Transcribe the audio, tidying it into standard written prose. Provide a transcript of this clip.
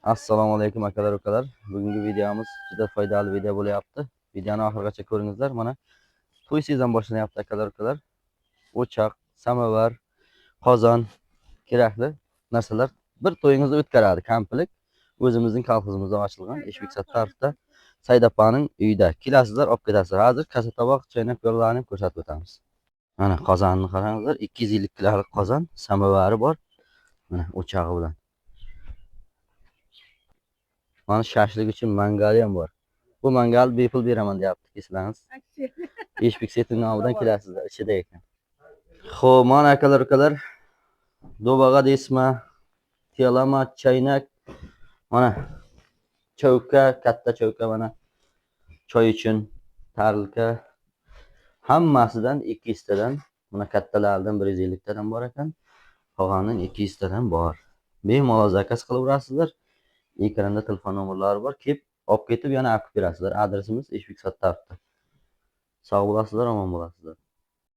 Assalomu alaykum akalar ukalar. Bugungi videomiz juda foydali video bo'layapti. Videoni oxirigacha ko'ringizlar. Mana to'y sezon boshlanyapti akalar ukalar. O'choq, samovar, qozon kerakli narsalar bir to'yingizni o'tkazadi. Komplet o'zimizning kolxozimizda ochilgan Eshbek tarafda Saydapaning uyida. Kelasizlar, olib ketasizlar. Hozir kasatovoq, choynak yo'llarni ham ko'rsatib o'tamiz. Mana qozonni qarangizlar, 250 kilolik qozon, samovari bor. Mana o'chog'i bilan. Mana shashlik uchun mangali ham bor. Bu mangal bepul beraman deyapti, kesalarimiz. Eshbek seti nomidan kelasizlar, ichida ekan. Xo'p, mana akalar ukalar, do'baga deysizmi, tiyalama, chaynak, mana chovka, katta chovka, mana choy uchun tarelka, hammasidan 200 tadan, mana kattalardan 150 tadan bor ekan, qolganidan 200 tadan bor. Bemalol zakaz qilaverasizlar. Ekranda telefon nomerlari bor. Kelib, olib ketib yana olib berasizlar. Adresimiz Eshbek tarafda. Sog' bo'lasizlar, omon bo'lasizlar.